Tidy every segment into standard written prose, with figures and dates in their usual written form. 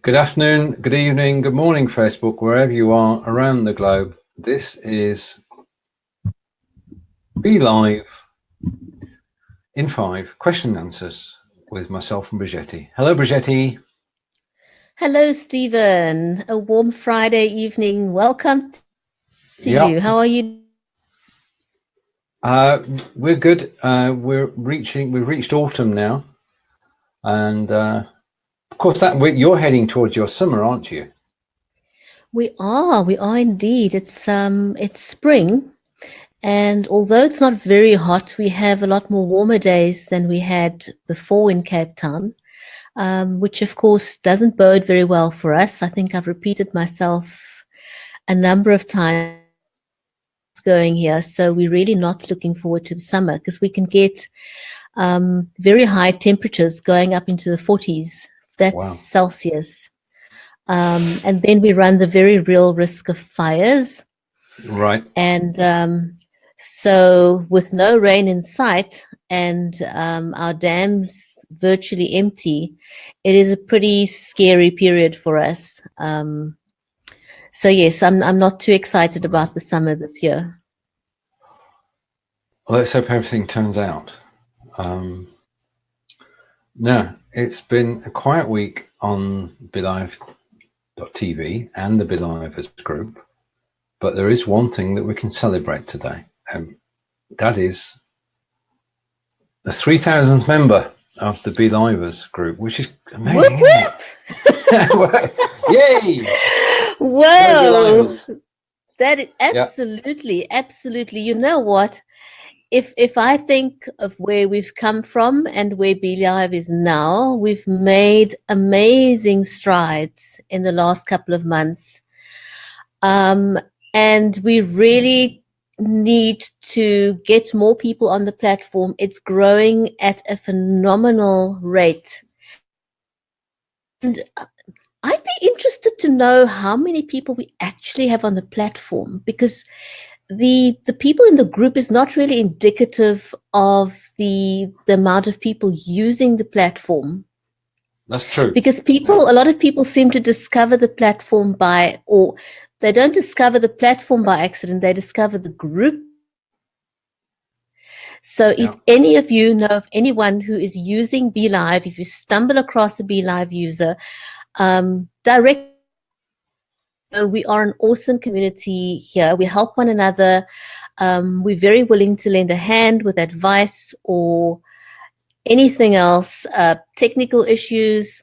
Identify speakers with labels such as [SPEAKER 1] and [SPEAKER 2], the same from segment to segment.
[SPEAKER 1] Good afternoon, good evening, good morning, Facebook, wherever you are around the globe. This is Be Live in 5 question and answers with myself and Bridgetti. Hello, Bridgetti.
[SPEAKER 2] Hello, Stephen. A warm Friday evening. Welcome to
[SPEAKER 1] Yeah,
[SPEAKER 2] you. How are you?
[SPEAKER 1] we're good. We've reached autumn now, and of course you're heading towards your summer, aren't you?
[SPEAKER 2] We are indeed. It's spring, and although it's not very hot, we have a lot more warmer days than we had before in Cape Town, which of course doesn't bode very well for us. I think I've repeated myself a number of times going here, so we're really not looking forward to the summer because we can get very high temperatures going up into the 40s. That's
[SPEAKER 1] Wow.
[SPEAKER 2] Celsius. And then we run the very real risk of fires.
[SPEAKER 1] Right.
[SPEAKER 2] And so, with no rain in sight and our dams virtually empty, it is a pretty scary period for us. So yes, I'm not too excited
[SPEAKER 1] Right.
[SPEAKER 2] about the summer this year.
[SPEAKER 1] Well, let's hope everything turns out. No, it's been a quiet week on Belivetv and the Belivers group. But there is one thing that we can celebrate today, and that is the 3,000th member of the Belivers group, which is
[SPEAKER 2] Whoop
[SPEAKER 1] amazing, isn't
[SPEAKER 2] whoop!
[SPEAKER 1] it? Yay! Go
[SPEAKER 2] Whoa!
[SPEAKER 1] Belivers!
[SPEAKER 2] That is
[SPEAKER 1] Yeah,
[SPEAKER 2] absolutely, absolutely. You know what? If I think of where we've come from and where Belive is now, we've made amazing strides in the last couple of months. Um, and we really need to get more people on the platform. It's growing at a phenomenal rate. And I'd be interested to know how many people we actually have on the platform because the people in the group is not really indicative of the amount of people using the platform
[SPEAKER 1] that's true.
[SPEAKER 2] because
[SPEAKER 1] Yeah,
[SPEAKER 2] a lot of people seem to discover the platform by or they don't discover the platform by accident, they discover the group. So
[SPEAKER 1] yeah.
[SPEAKER 2] if any of you know of anyone who is using BeLive, if you stumble across a BeLive user, direct. We are an awesome community here. We help one another. We're very willing to lend a hand with advice or anything else, technical issues.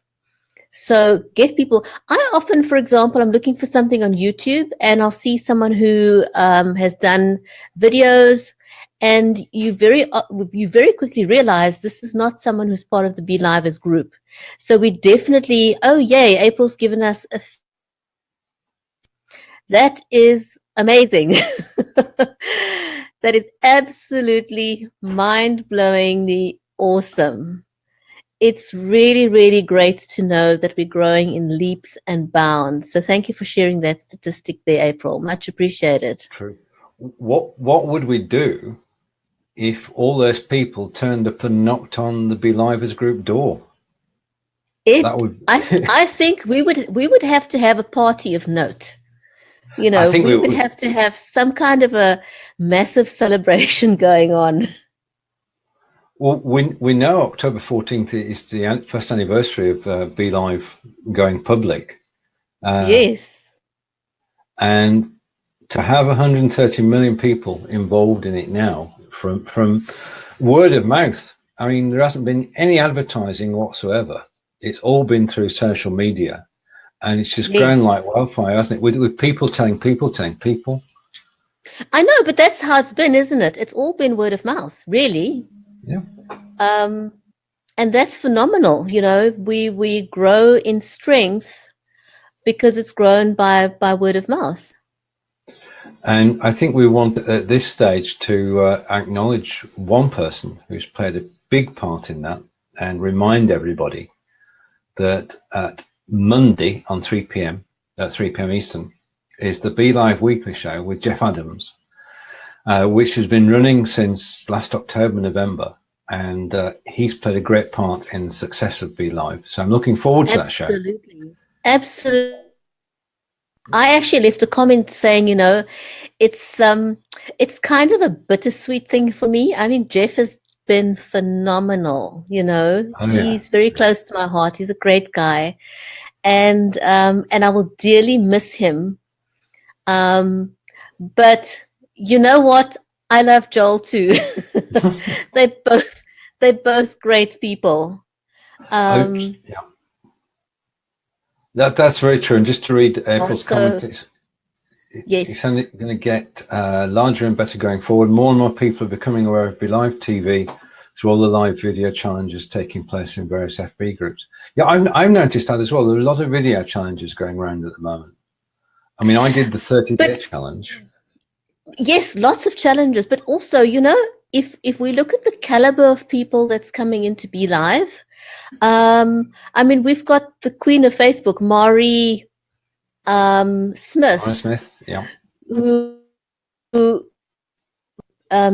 [SPEAKER 2] So get people. I often, for example, I'm looking for something on YouTube and I'll see someone who has done videos, and you very quickly realize this is not someone who's part of the Be Livers group. So we definitely, oh yay, April's given us a that is amazing. That is absolutely mind-blowingly awesome. It's really, really great to know that we're growing in leaps and bounds. So thank you for sharing that statistic there, April. Much appreciated.
[SPEAKER 1] True. What would we do if all those people turned up and knocked on the Belivers group door? That
[SPEAKER 2] It,
[SPEAKER 1] would.
[SPEAKER 2] I think we would have to have a party of note.
[SPEAKER 1] I think
[SPEAKER 2] We
[SPEAKER 1] we
[SPEAKER 2] would
[SPEAKER 1] would.
[SPEAKER 2] have to have some kind of a massive celebration going on.
[SPEAKER 1] Well, we know October 14th is the first anniversary of BeLive going public. Uh,
[SPEAKER 2] Yes.
[SPEAKER 1] and to have 130 million people involved in it now from word of mouth. I mean, there hasn't been any advertising whatsoever. It's all been through social media, and it's just grown
[SPEAKER 2] Yes.
[SPEAKER 1] like wildfire, hasn't it? With people telling people.
[SPEAKER 2] I know, but that's how it's been, isn't it? It's all been word of mouth, really.
[SPEAKER 1] Yeah.
[SPEAKER 2] Um, and that's phenomenal. We grow in strength because it's grown by word of mouth.
[SPEAKER 1] And I think we want at this stage to acknowledge one person who's played a big part in that and remind everybody that at Monday on 3 p.m. at 3 p.m. Eastern is the Be Live Weekly Show with Jeff Adams, which has been running since last October, November, and he's played a great part in the success of Be Live. So I'm looking forward to that show.
[SPEAKER 2] Absolutely. Absolutely. I actually left a comment saying, it's kind of a bittersweet thing for me. I mean, Jeff has been phenomenal,
[SPEAKER 1] Oh yeah.
[SPEAKER 2] He's very close to my heart. He's a great guy. And I will dearly miss him. Um, but you know what? I love Joel too. They both they're both great people.
[SPEAKER 1] Oh,
[SPEAKER 2] Um,
[SPEAKER 1] yeah. That's very true. And just to read April's comment,
[SPEAKER 2] also,
[SPEAKER 1] it's
[SPEAKER 2] yes.
[SPEAKER 1] only going to get larger and better going forward. More and more people are becoming aware of Belivetv through all the live video challenges taking place in various FB groups. Yeah, I've noticed that as well. There are a lot of video challenges going around at the moment. I mean, I did the 30-day
[SPEAKER 2] But
[SPEAKER 1] challenge.
[SPEAKER 2] yes, lots of challenges, but also, if we look at the caliber of people that's coming into Be Live, I mean, we've got the queen of Facebook, Mari
[SPEAKER 1] Mara
[SPEAKER 2] Smith,
[SPEAKER 1] Smith, yeah.
[SPEAKER 2] who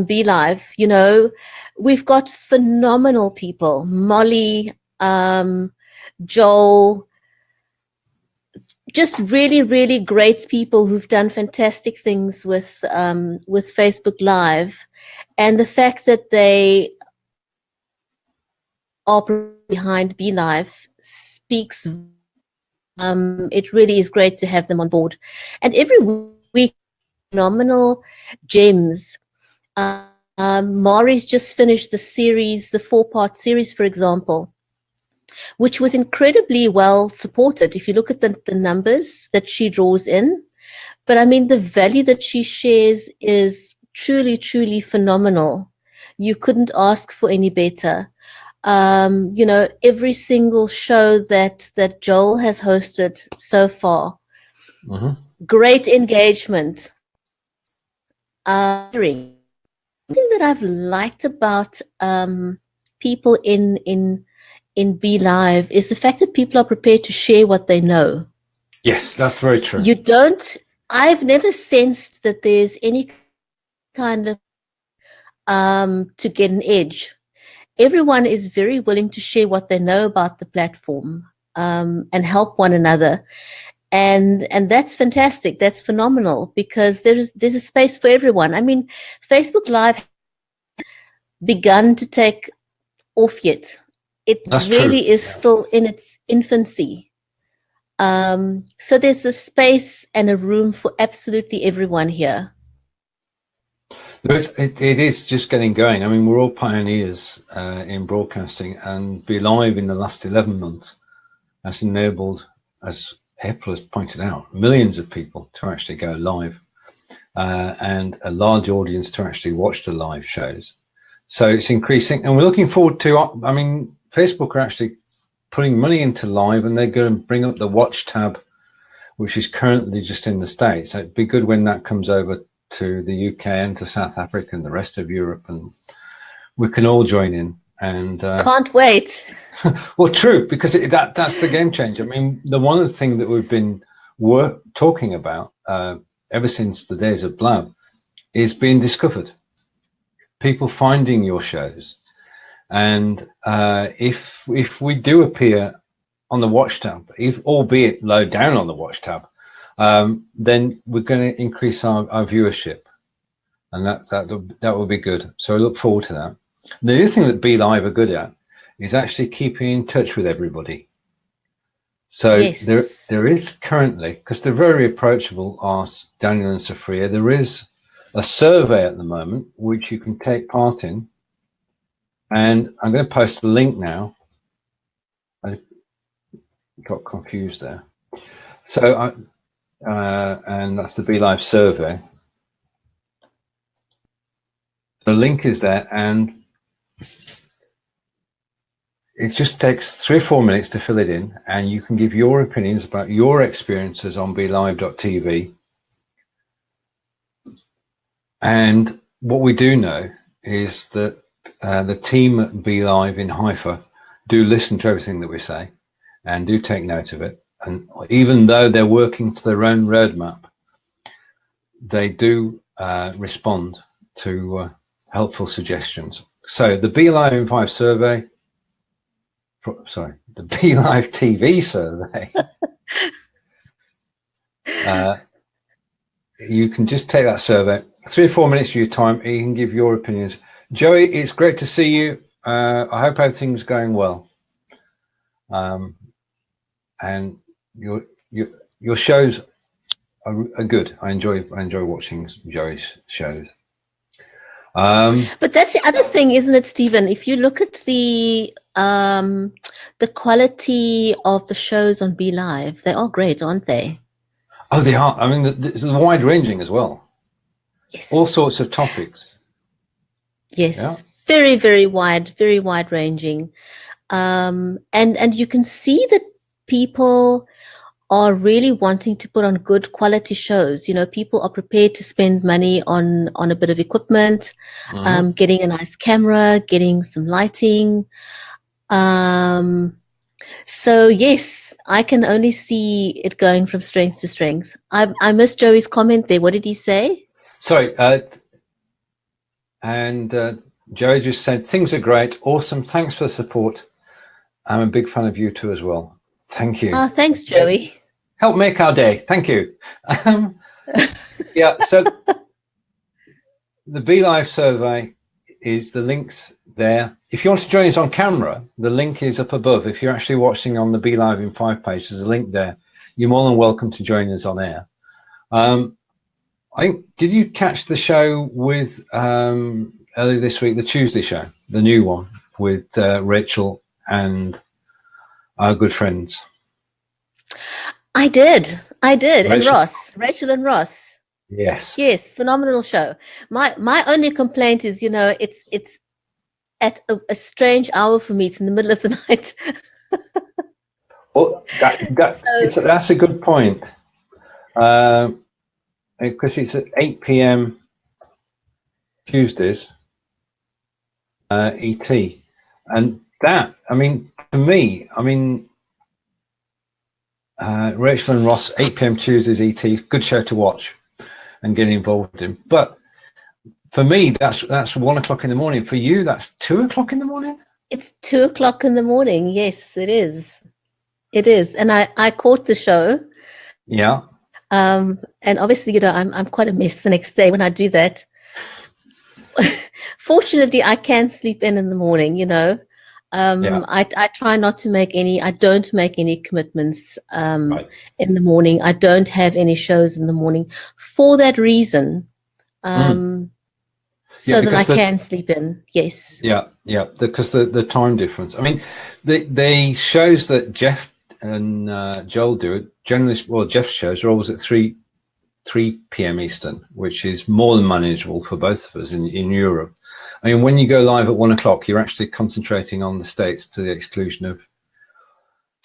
[SPEAKER 2] Be Live, we've got phenomenal people, Molly, Joel, just really, really great people who've done fantastic things with Facebook Live, and the fact that they are behind Be Live speaks. It really is great to have them on board, and every week, phenomenal gems. Mari's just finished the series, the 4-part series, for example, which was incredibly well supported. If you look at the numbers that she draws in, but I mean, the value that she shares is truly, truly phenomenal. You couldn't ask for any better. Every single show that Joel has hosted so far,
[SPEAKER 1] Mm-hmm.
[SPEAKER 2] great engagement. Thing that I've liked about people in Be Live is the fact that people are prepared to share what they know.
[SPEAKER 1] Yes, that's very true.
[SPEAKER 2] You don't. I've never sensed that there's any kind of to get an edge. Everyone is very willing to share what they know about the platform, and help one another, and that's fantastic. That's phenomenal because there's a space for everyone. I mean, Facebook Live begun to take off yet. It
[SPEAKER 1] That's true.
[SPEAKER 2] really is
[SPEAKER 1] Yeah.
[SPEAKER 2] still in its infancy. So there's a space and a room for absolutely everyone here.
[SPEAKER 1] It is just getting going. I mean, we're all pioneers in broadcasting, and Be Live in the last 11 months has enabled, as April has pointed out, millions of people to actually go live, and a large audience to actually watch the live shows. So it's increasing, and we're looking forward to. I mean, Facebook are actually putting money into live, and they're going to bring up the watch tab, which is currently just in the States. So it'd be good when that comes over to the UK and to South Africa and the rest of Europe, and we can all join in. And
[SPEAKER 2] Can't wait.
[SPEAKER 1] well, true, because that's the game changer. I mean, the one of the things that we've been talking about ever since the days of Blab is being discovered. People finding your shows, and if we do appear on the watch tab, if albeit low down on the watch tab, then we're going to increase our viewership, and that will be good. So I look forward to that. And the other thing that Be Live are good at is actually keeping in touch with everybody. So
[SPEAKER 2] Yes.
[SPEAKER 1] there is currently, because they're very approachable, ask Daniel and Safria, there is a survey at the moment which you can take part in, and I'm going to post the link now. I got confused there. So and that's the Be Live survey. The link is there, and it just takes 3 or 4 minutes to fill it in, and you can give your opinions about your experiences on BeLive.tv. And what we do know is that the team at BeLive in Haifa do listen to everything that we say and do take note of it. And even though they're working to their own roadmap, they do respond to helpful suggestions. So the BeLive in 5 survey, sorry, the BeLive TV survey You can just take that survey, 3 or 4 minutes of your time, and you can give your opinions. Joey, it's great to see you. I hope everything's going well. And your shows are good. I enjoy watching Joey's shows.
[SPEAKER 2] But that's the other thing, isn't it, Stephen? If you look at the quality of the shows on BeLive, they are great, aren't they?
[SPEAKER 1] Oh, they are. I mean, it's wide ranging as well.
[SPEAKER 2] Yes.
[SPEAKER 1] All sorts of topics.
[SPEAKER 2] Yes.
[SPEAKER 1] Yeah.
[SPEAKER 2] Very, very wide ranging. And you can see that people are really wanting to put on good quality shows. You know, people are prepared to spend money on a bit of equipment, getting a nice camera, getting some lighting. So yes, I can only see it going from strength to strength. I missed Joey's comment there. What did he say?
[SPEAKER 1] Sorry, and Joey just said, things are great, awesome, thanks for the support. I'm a big fan of you too as well. Thank you.
[SPEAKER 2] Oh, thanks, Joey.
[SPEAKER 1] Help make our day. Thank you. Yeah, so the BeLive survey is the links there. If you want to join us on camera, the link is up above. If you're actually watching on the BeLive in 5 page, there's a link there. You're more than welcome to join us on air. Did you catch the show with earlier this week, the Tuesday show, the new one with Rachel and our good friends?
[SPEAKER 2] I did. And Rachel and Ross.
[SPEAKER 1] Yes.
[SPEAKER 2] Yes, phenomenal show. My only complaint is, you know, it's at a strange hour for me. It's in the middle of the night.
[SPEAKER 1] Well, that's a good point. Because it's at 8 p.m. Tuesdays, ET. And that, I mean, to me, Rachel and Ross, 8 p.m. Tuesdays, ET, good show to watch and get involved in. But for me, that's 1 o'clock in the morning. For you, that's 2 o'clock in the morning?
[SPEAKER 2] It's 2 o'clock in the morning. Yes, it is. It is. And I caught the show.
[SPEAKER 1] Yeah.
[SPEAKER 2] And obviously, you know, I'm quite a mess the next day when I do that. Fortunately, I can sleep in the morning, you know. I try not to make I don't make any commitments
[SPEAKER 1] Right.
[SPEAKER 2] in the morning. I don't have any shows in the morning for that reason. So that I can sleep in. Yes.
[SPEAKER 1] Yeah, because the time difference. I mean, the shows that Jeff and Joel do, generally, well, Jeff's shows are always at 3 p.m. Eastern, which is more than manageable for both of us in Europe. I mean, when you go live at 1 o'clock, you're actually concentrating on the States to the exclusion of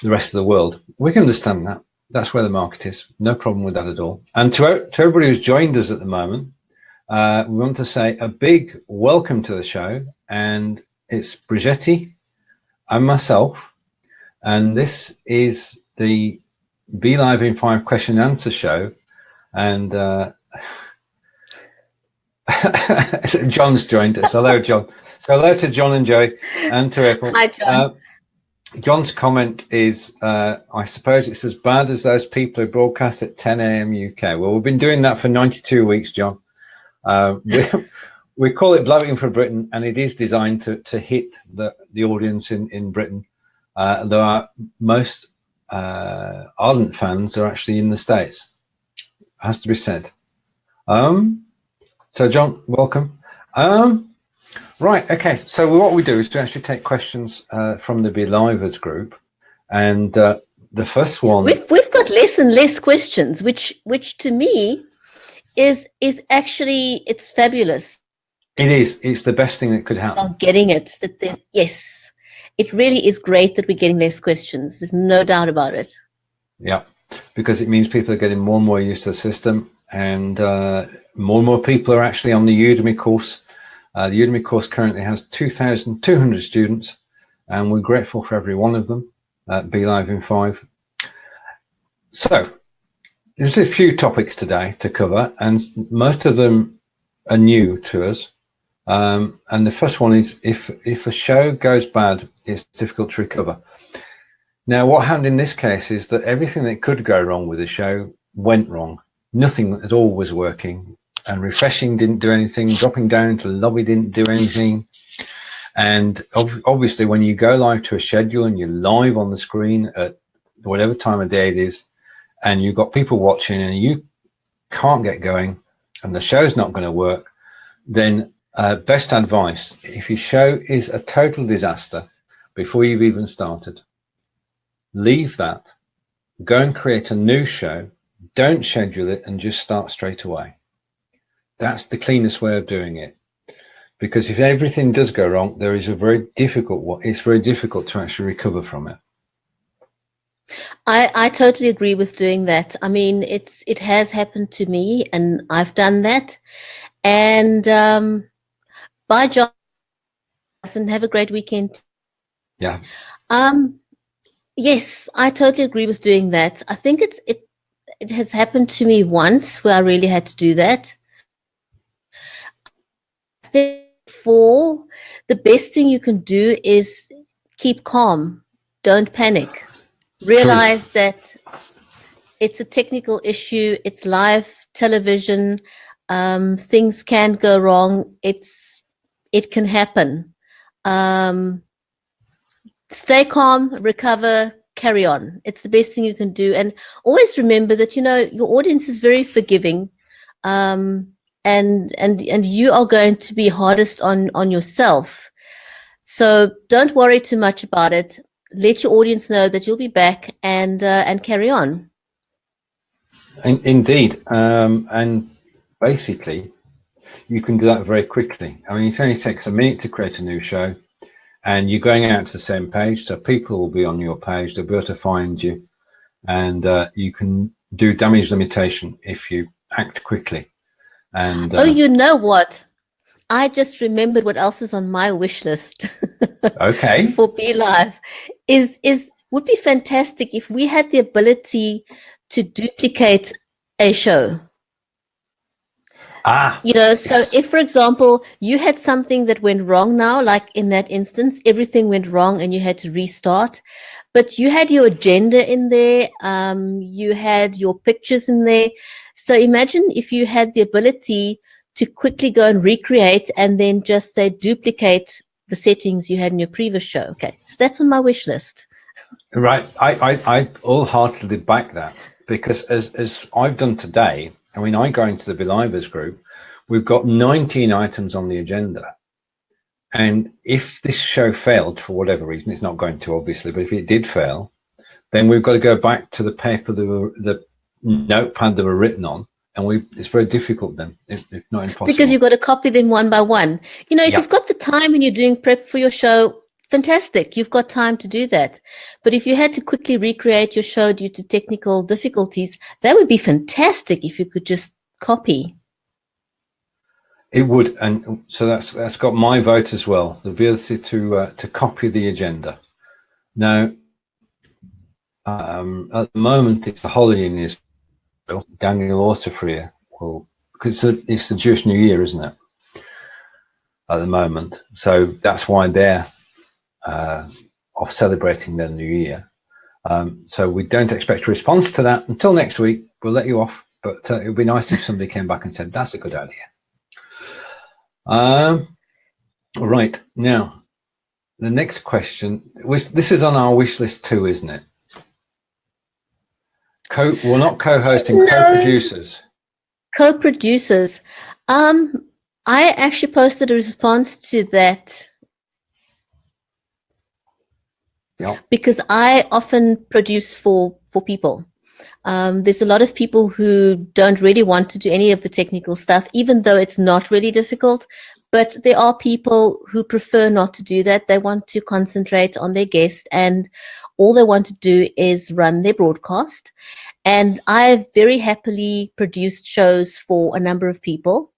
[SPEAKER 1] the rest of the world. We can understand that. That's where the market is. No problem with that at all. And to everybody who's joined us at the moment, we want to say a big welcome to the show. And it's Bridgetti and myself. And this is the BeLive in 5 question and answer show. And John's joined us. Hello, John. So hello to John and Joey and to April.
[SPEAKER 2] Hi, John.
[SPEAKER 1] John's comment is, I suppose it's as bad as those people who broadcast at 10 a.m. UK. Well, we've been doing that for 92 weeks, John. We call it Belivetv for Britain, and it is designed to hit the audience in Britain. Though our most ardent fans are actually in the States. Has to be said. So, John, welcome. Right, okay. So what we do is to actually take questions from the Belivers group, and the first one
[SPEAKER 2] we've got less and less questions, which to me is actually, it's fabulous.
[SPEAKER 1] It is. It's the best thing that could happen.
[SPEAKER 2] I'm getting it. Yes, it really is great that we're getting less questions. There's no doubt about it.
[SPEAKER 1] Yeah, because it means people are getting more and more used to the system, and more people are actually on the Udemy course. The Udemy course currently has 2,200 students, and we're grateful for every one of them at BeLive in 5. So there's a few topics today to cover, and most of them are new to us. And the first one is, if a show goes bad, it's difficult to recover. Now, what happened in this case is that everything that could go wrong with the show went wrong. Nothing at all was working, and refreshing didn't do anything. Dropping down into the lobby didn't do anything. And obviously, when you go live to a schedule and you're live on the screen at whatever time of day it is, and you've got people watching and you can't get going and the show's not going to work, then best advice, if your show is a total disaster before you've even started, leave that, go and create a new show, don't schedule it, and just start straight away. That's the cleanest way of doing it. Because if everything does go wrong, there is a very difficult, it's very difficult to actually recover from it.
[SPEAKER 2] I totally agree with doing that. I mean, it has happened to me, and I've done that. And bye, John, and have a great weekend.
[SPEAKER 1] Yeah.
[SPEAKER 2] Yes, I totally agree with doing that. I think it has happened to me once where I really had to do that. I think for the best thing you can do is keep calm. Don't panic. Realize that it's a technical issue. It's live television. Things can go wrong. It can happen. Stay calm, recover, carry on. It's the best thing you can do. And always remember that, your audience is very forgiving. And you are going to be hardest on yourself. So don't worry too much about it. Let your audience know that you'll be back and carry on.
[SPEAKER 1] Indeed. And basically, you can do that very quickly. I mean, it only takes a minute to create a new show, and you're going out to the same page, so people will be on your page, they'll be able to find you, and you can do damage limitation if you act quickly. And
[SPEAKER 2] oh, you know what? I just remembered what else is on my wish list.
[SPEAKER 1] okay,
[SPEAKER 2] for Belive would be fantastic if we had the ability to duplicate a show. So
[SPEAKER 1] yes.
[SPEAKER 2] if, for example, you had something that went wrong now, like in that instance, everything went wrong and you had to restart, but you had your agenda in there, you had your pictures in there. So imagine if you had the ability to quickly go and recreate and then just say duplicate the settings you had in your previous show. Okay, so that's on my wish list.
[SPEAKER 1] Right, I wholeheartedly back that, because as I've done today, I mean, I go into the Belivetv group, we've got 19 items on the agenda. And if this show failed for whatever reason, it's not going to, obviously, but if it did fail, then we've got to go back to the paper, the notepad they were written on, and it's very difficult then, if not impossible.
[SPEAKER 2] Because you've got to copy them one by one. If you've got the time and you're doing prep for your show, fantastic. You've got time to do that. But if you had to quickly recreate your show due to technical difficulties, that would be fantastic if you could just copy.
[SPEAKER 1] It would, and so that's got my vote as well. The ability to copy the agenda. Now, at the moment, it's the holiday in Israel. Daniel Autofreer will, because it's the Jewish New Year, isn't it? At the moment, so that's why they're off celebrating their New Year. So we don't expect a response to that until next week. We'll let you off, but it would be nice if somebody came back and said that's a good idea. Right, now the next question, this is on our wish list too, isn't it? Well, not co-hosting,
[SPEAKER 2] No.
[SPEAKER 1] co-producers.
[SPEAKER 2] Co-producers. I actually posted a response to that.
[SPEAKER 1] Yep.
[SPEAKER 2] Because I often produce for people. There's a lot of people who don't really want to do any of the technical stuff, even though it's not really difficult. But there are people who prefer not to do that. They want to concentrate on their guest, and all they want to do is run their broadcast. And I've very happily produced shows for a number of people.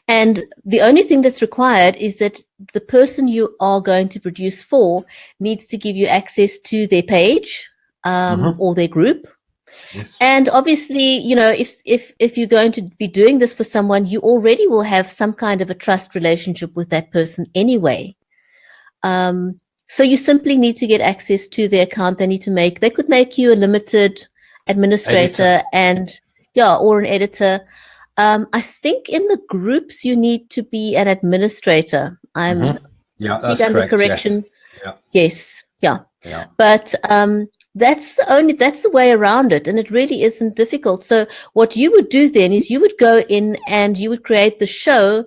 [SPEAKER 2] And the only thing that's required is that the person you are going to produce for needs to give you access to their page or their group.
[SPEAKER 1] Yes.
[SPEAKER 2] And obviously, if you're going to be doing this for someone, you already will have some kind of a trust relationship with that person anyway. So you simply need to get access to their account. They could make you a limited administrator
[SPEAKER 1] editor.
[SPEAKER 2] or an editor. I think in the groups you need to be an administrator.
[SPEAKER 1] Yeah, that's
[SPEAKER 2] Speak under
[SPEAKER 1] correct.
[SPEAKER 2] correction.
[SPEAKER 1] Yeah.
[SPEAKER 2] Yes, yeah.
[SPEAKER 1] Yeah.
[SPEAKER 2] But that's the way around it, and it really isn't difficult. So what you would do then is you would go in and you would create the show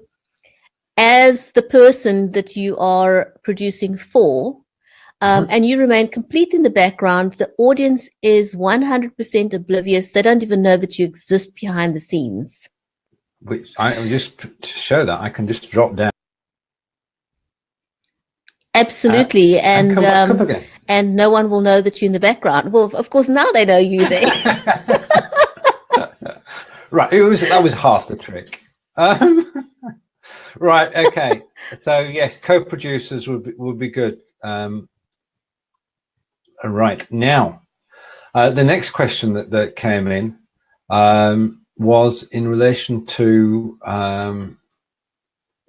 [SPEAKER 2] as the person that you are producing for. And you remain complete in the background. The audience is 100% oblivious. They don't even know that you exist behind the scenes.
[SPEAKER 1] Which I just to show that I can just drop down.
[SPEAKER 2] Absolutely,
[SPEAKER 1] and come back up again.
[SPEAKER 2] And no one will know that you're in the background. Well, of course, now they know you there.
[SPEAKER 1] Right, that was half the trick. Right, okay. So yes, co-producers would be good. Right now, the next question that came in was in relation to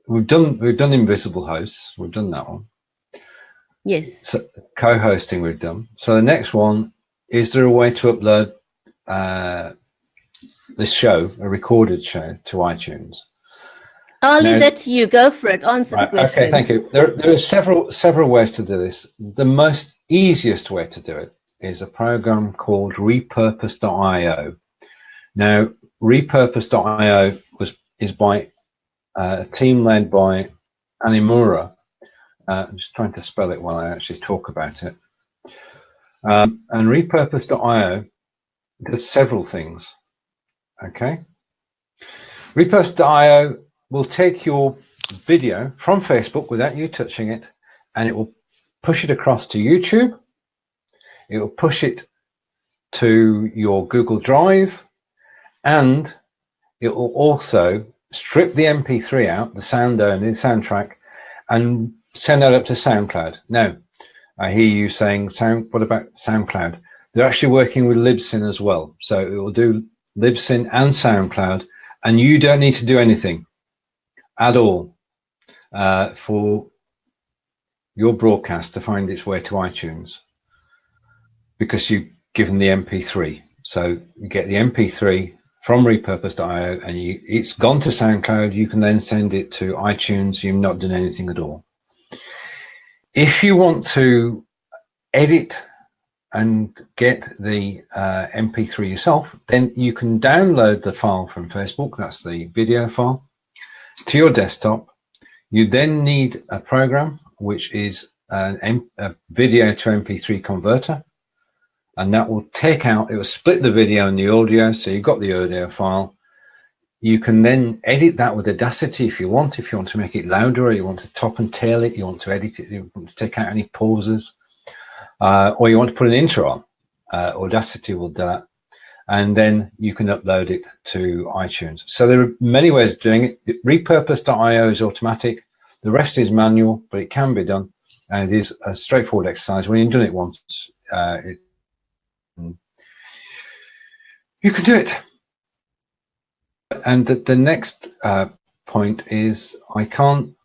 [SPEAKER 1] we've done invisible hosts. We've done that one.
[SPEAKER 2] Yes.
[SPEAKER 1] So co-hosting we've done. So the next one, is there a way to upload the show, a recorded show, to iTunes?
[SPEAKER 2] I'll leave that to you. Go for it. Answer the question.
[SPEAKER 1] Okay, thank you. There are several ways to do this. The most easiest way to do it is a program called repurpose.io. Now, repurpose.io is by a team led by Animura. I'm just trying to spell it while I actually talk about it. And repurpose.io does several things. Okay. Repurpose.io will take your video from Facebook without you touching it, and it will push it across to YouTube. It will push it to your Google Drive, and it will also strip the MP3 out, the sound only, the soundtrack, and send that up to SoundCloud. Now, I hear you saying, what about SoundCloud? They're actually working with Libsyn as well. So it will do Libsyn and SoundCloud, and you don't need to do anything at all for your broadcast to find its way to iTunes, because you've given the MP3. So you get the MP3 from repurpose.io, and it's gone to SoundCloud. You can then send it to iTunes. You've not done anything at all. If you want to edit and get the MP3 yourself, then you can download the file from Facebook. That's the video file to your desktop. You then need a program which is a video to MP3 converter, and that will it will split the video and the audio, so you've got the audio file. You can then edit that with Audacity if you want to make it louder, or you want to top and tail it, you want to edit it, you want to take out any pauses, or you want to put an intro on. Audacity will do that, and then you can upload it to iTunes. So there are many ways of doing it. Repurpose.io is automatic. The rest is manual, but it can be done, and it is a straightforward exercise. When you've done it once, you can do it. And the next point is, I can't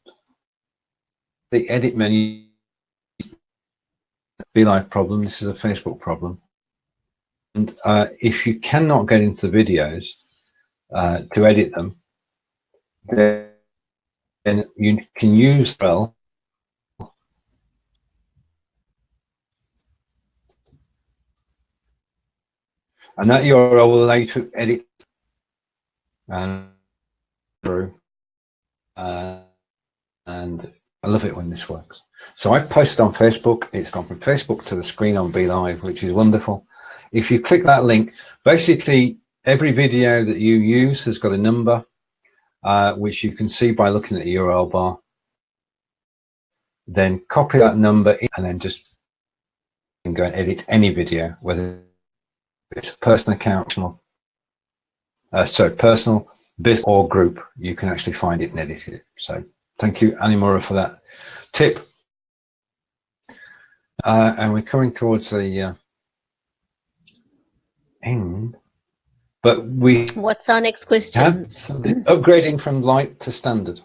[SPEAKER 1] the edit menu. Belivetv problem. This is a Facebook problem. And if you cannot get into the videos to edit them, then you can use URL. And that URL will allow you to edit through. And I love it when this works. So I've posted on Facebook. It's gone from Facebook to the screen on Belivetv, which is wonderful. If you click that link, basically every video that you use has got a number, which you can see by looking at the URL bar. Then copy that number in, and then just go and edit any video, whether it's a personal account, personal, business, or group. You can actually find it and edit it. So thank you, Animura, for that tip. And we're coming towards the end. But
[SPEAKER 2] what's our next question?
[SPEAKER 1] Upgrading from light to standard.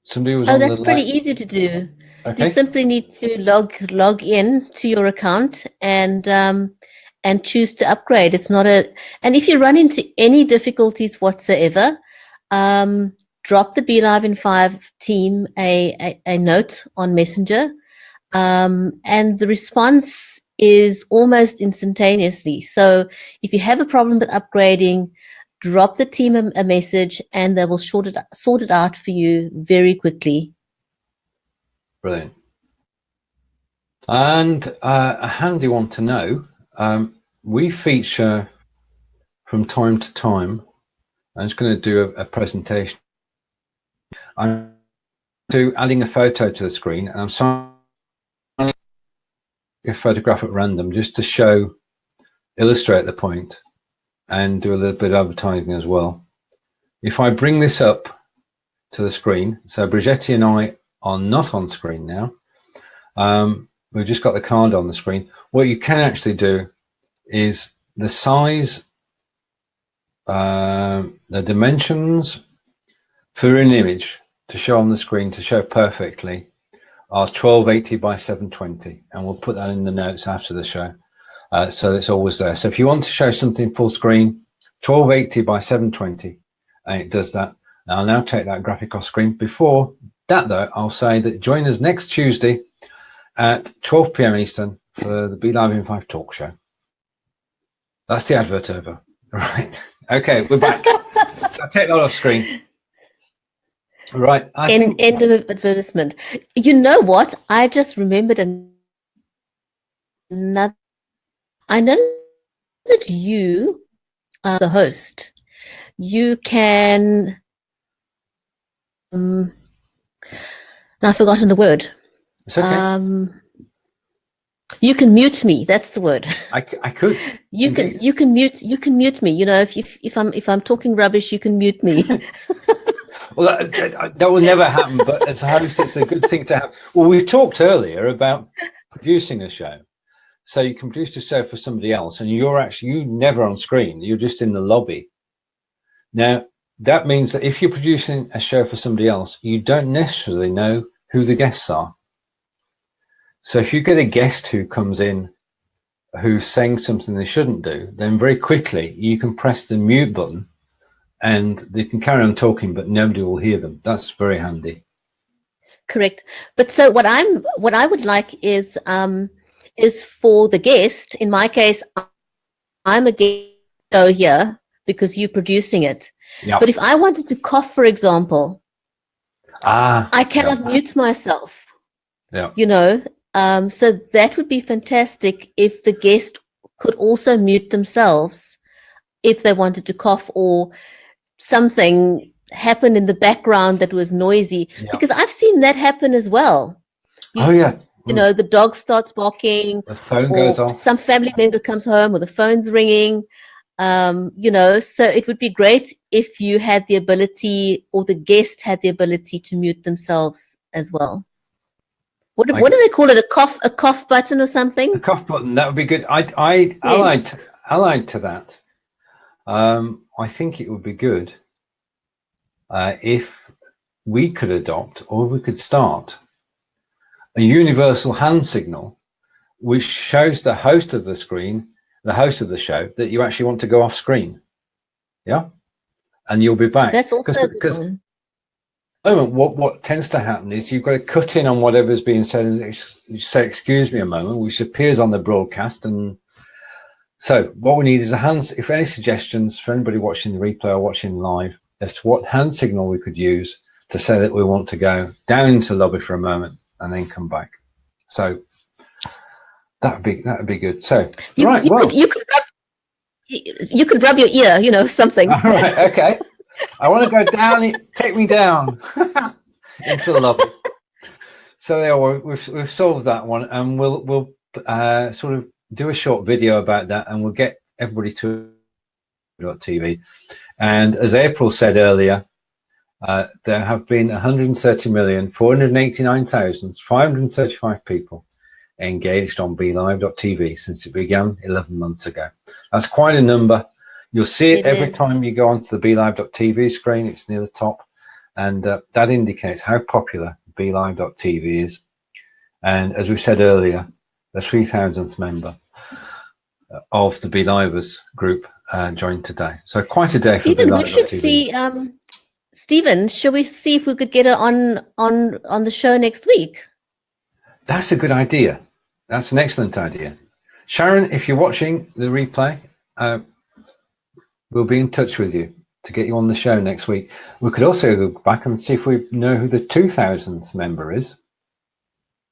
[SPEAKER 1] Somebody was
[SPEAKER 2] Oh,
[SPEAKER 1] on
[SPEAKER 2] that's
[SPEAKER 1] the
[SPEAKER 2] pretty
[SPEAKER 1] light.
[SPEAKER 2] easy to do. You
[SPEAKER 1] Okay.
[SPEAKER 2] simply need to log in to your account and choose to upgrade. It's not a and if you run into any difficulties whatsoever, drop the Belive in 5 team a note on Messenger, and the response is almost instantaneously. So if you have a problem with upgrading, drop the team a message, and they will sort it out for you very quickly.
[SPEAKER 1] Brilliant. And a handy one to know, we feature from time to time, I'm just going to do a presentation. I'm adding a photo to the screen, and I'm signing a photograph at random just to illustrate the point and do a little bit of advertising as well. If I bring this up to the screen, so Bridgetti and I are not on screen now. We've just got the card on the screen. What you can actually do is the size, the dimensions for an image to show on the screen to show perfectly are 1280 by 720, and we'll put that in the notes after the show, so it's always there. So if you want to show something full screen, 1280 by 720, and it does that. And I'll now take that graphic off screen. Before that, though, I'll say that join us next Tuesday at 12 p.m. Eastern for the Belive in 5 talk show. That's the advert over. Right. Okay, we're back. So I'll take that off screen. Right. I think
[SPEAKER 2] End of advertisement. You know what? I just remembered another. I know that you, the host, you can. Now I've forgotten the word.
[SPEAKER 1] it's okay.
[SPEAKER 2] You can mute me. That's the word.
[SPEAKER 1] I could.
[SPEAKER 2] You can mute me. You know, if I'm talking rubbish, you can mute me.
[SPEAKER 1] Well, that will never happen. But as a host, it's a good thing to have. Well, we talked earlier about producing a show, so you can produce a show for somebody else, and you never on screen. You're just in the lobby. Now that means that if you're producing a show for somebody else, you don't necessarily know who the guests are. So if you get a guest who comes in who's saying something they shouldn't do, then very quickly you can press the mute button and they can carry on talking, but nobody will hear them. That's very handy.
[SPEAKER 2] Correct. But so what I would like is for the guest. In my case, I'm a guest here because you're producing it.
[SPEAKER 1] Yeah.
[SPEAKER 2] But if I wanted to cough, for example, I cannot mute myself.
[SPEAKER 1] Yeah.
[SPEAKER 2] You know, so that would be fantastic if the guest could also mute themselves if they wanted to cough or something happened in the background that was noisy.
[SPEAKER 1] Yeah.
[SPEAKER 2] Because I've seen that happen as well. You know, the dog starts barking,
[SPEAKER 1] the phone goes off,
[SPEAKER 2] some family member comes home or the phone's ringing. You know, so it would be great if you had the ability or the guest had the ability to mute themselves as well. What do they call it? A cough button or something?
[SPEAKER 1] A cough button, that would be good. Allied to that, I think it would be good if we could adopt, or we could start a universal hand signal which shows the host of the show, that you actually want to go off screen. Yeah. And you'll be back.
[SPEAKER 2] That's also a good one.
[SPEAKER 1] Moment, what tends to happen is you've got to cut in on whatever's being said and say, excuse me a moment, which appears on the broadcast. And so what we need is a hand, if any suggestions for anybody watching the replay or watching live as to what hand signal we could use to say that we want to go down into the lobby for a moment and then come back. So that would be good. So
[SPEAKER 2] you could rub your ear, you know, something.
[SPEAKER 1] All right, okay. I want to go down. Take me down into the lobby. So there, we've solved that one, and we'll sort of do a short video about that, and we'll get everybody to TV. And as April said earlier, there have been 130,489,535 people engaged on Belivetv since it began 11 months ago. That's quite a number. You'll see it every time you go onto the Belivetv screen. It's near the top, and that indicates how popular Belivetv is. And as we said earlier, the 3,000th member of the Belivetv group joined today. So quite a day for
[SPEAKER 2] Stephen, we
[SPEAKER 1] Belivetv
[SPEAKER 2] should
[SPEAKER 1] TV.
[SPEAKER 2] see. Stephen, shall we see if we could get her on the show next week?
[SPEAKER 1] That's a good idea. That's an excellent idea. Sharon, if you're watching the replay, we'll be in touch with you to get you on the show next week. We could also go back and see if we know who the 2,000th member is.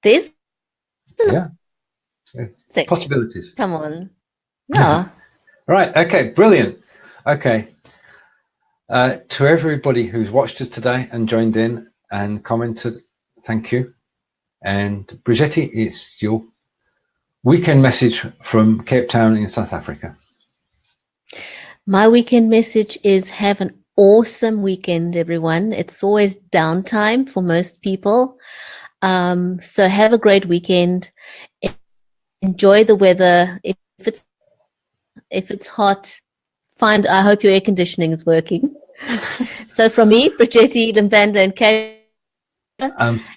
[SPEAKER 2] There's
[SPEAKER 1] possibilities.
[SPEAKER 2] Come on. Yeah.
[SPEAKER 1] Right. Okay. Brilliant. Okay. To everybody who's watched us today and joined in and commented, thank you. And Bridgetti, it's your weekend message from Cape Town in South Africa.
[SPEAKER 2] My weekend message is have an awesome weekend, everyone. It's always downtime for most people. So have a great weekend. Enjoy the weather. If it's hot, I hope your air conditioning is working. So from me, Bridgetti, Banda, and Cape,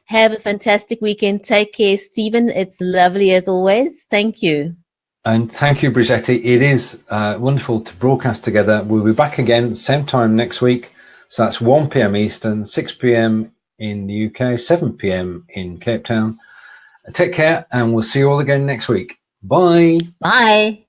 [SPEAKER 2] have a fantastic weekend. Take care, Stephen. It's lovely as always. Thank you.
[SPEAKER 1] And thank you, Bridgetti. It is wonderful to broadcast together. We'll be back again same time next week. So that's 1 p.m. Eastern, 6 p.m. in the UK, 7 p.m. in Cape Town. Take care, and we'll see you all again next week. Bye.
[SPEAKER 2] Bye.